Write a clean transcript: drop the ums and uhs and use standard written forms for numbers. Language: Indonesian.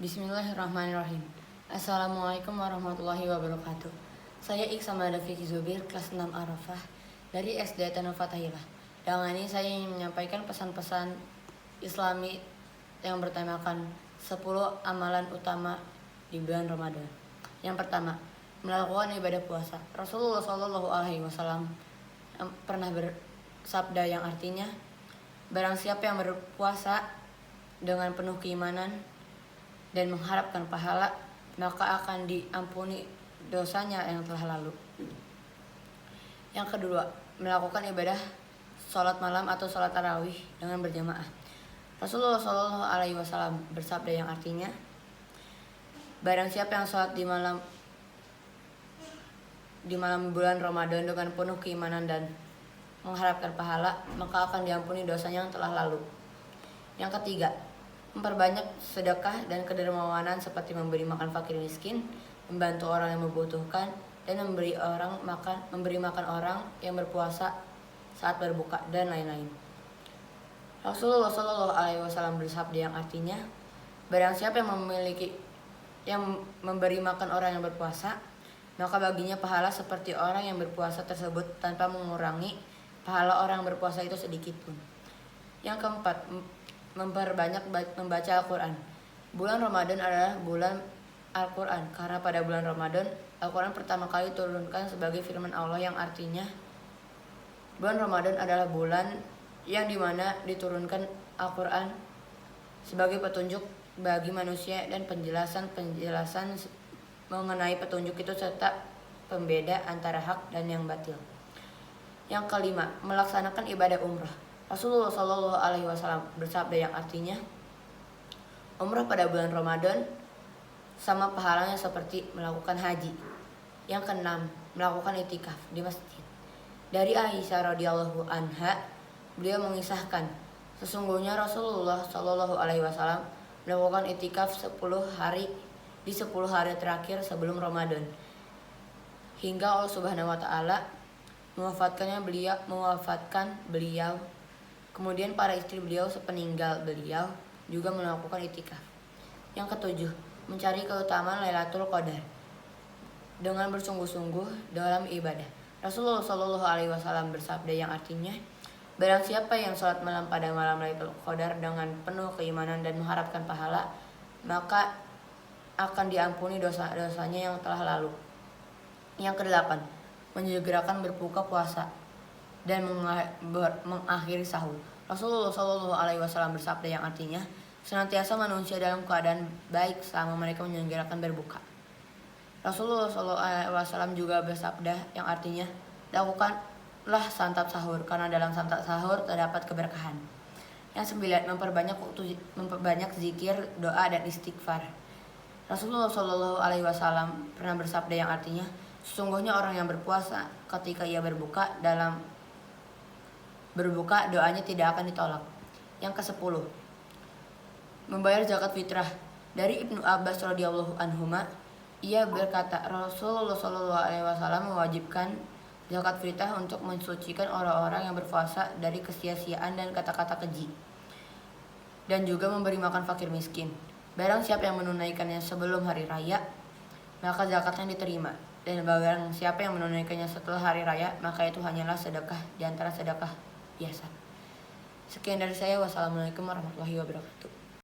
Bismillahirrahmanirrahim. Assalamualaikum warahmatullahi wabarakatuh. Saya Iksan Madafiki Zubir, kelas 6 Arafah dari SD Tanul Fatahillah. Dengan ini saya ingin menyampaikan pesan-pesan Islami yang bertemakan 10 amalan utama di bulan Ramadan. Yang pertama, melakukan ibadah puasa. Rasulullah SAW pernah bersabda yang artinya, barang siapa yang berpuasa dengan penuh keimanan dan mengharapkan pahala, maka akan diampuni dosanya yang telah lalu. Yang kedua, melakukan ibadah sholat malam atau sholat tarawih dengan berjamaah. Rasulullah SAW bersabda yang artinya, barang siapa yang sholat di malam bulan Ramadan dengan penuh keimanan dan mengharapkan pahala, maka akan diampuni dosanya yang telah lalu. Yang ketiga, memperbanyak sedekah dan kedermawanan seperti memberi makan fakir miskin, membantu orang yang membutuhkan, dan memberi makan orang yang berpuasa saat berbuka, dan lain-lain. Rasulullah SAW bersabda yang artinya, barang siapa yang memberi makan orang yang berpuasa, maka baginya pahala seperti orang yang berpuasa tersebut tanpa mengurangi pahala orang yang berpuasa itu sedikit pun. Yang keempat, memperbanyak membaca Al-Quran. Bulan Ramadan adalah bulan Al-Quran, karena pada bulan Ramadan Al-Quran pertama kali diturunkan sebagai firman Allah yang artinya, bulan Ramadan adalah bulan yang dimana diturunkan Al-Quran sebagai petunjuk bagi manusia dan penjelasan mengenai petunjuk itu serta pembeda antara hak dan yang batil. Yang kelima, melaksanakan ibadah umrah. Rasulullah SAW bersabda yang artinya, umrah pada bulan Ramadan sama pahalanya seperti melakukan haji. Yang keenam, melakukan itikaf di masjid. Dari Aisyah radhiyallahu anha, beliau mengisahkan, sesungguhnya Rasulullah SAW melakukan itikaf 10 hari di 10 hari terakhir sebelum Ramadan, hingga Allah Subhanahu wa taala mewafatkan beliau. Kemudian para istri beliau sepeninggal beliau juga melakukan itikaf. Yang ketujuh, mencari keutamaan Lailatul Qadar dengan bersungguh-sungguh dalam ibadah. Rasulullah SAW bersabda yang artinya, barang siapa yang sholat malam pada malam Lailatul Qadar dengan penuh keimanan dan mengharapkan pahala, maka akan diampuni dosa-dosanya yang telah lalu. Yang kedelapan, menyegerakan berbuka puasa dan mengakhiri sahur. Rasulullah SAW bersabda yang artinya, senantiasa manusia dalam keadaan baik selama mereka menyegerakan berbuka. Rasulullah SAW juga bersabda yang artinya, lakukanlah santap sahur, karena dalam santap sahur terdapat keberkahan. Yang sembilan, memperbanyak zikir, doa, dan istighfar. Rasulullah SAW pernah bersabda yang artinya, sesungguhnya orang yang berpuasa ketika ia berbuka doanya tidak akan ditolak. Yang ke-10, membayar zakat fitrah. Dari Ibnu Abbas radhiyallahu anhuma, ia berkata, Rasulullah SAW mewajibkan zakat fitrah untuk mensucikan orang-orang yang berpuasa dari kesia-siaan dan kata-kata keji, dan juga memberi makan fakir miskin. Barang siapa yang menunaikannya sebelum hari raya, maka zakatnya diterima. Dan barang siapa yang menunaikannya setelah hari raya, maka itu hanyalah sedekah di antara sedekah biasa. Sekian dari saya. Wassalamualaikum warahmatullahi wabarakatuh.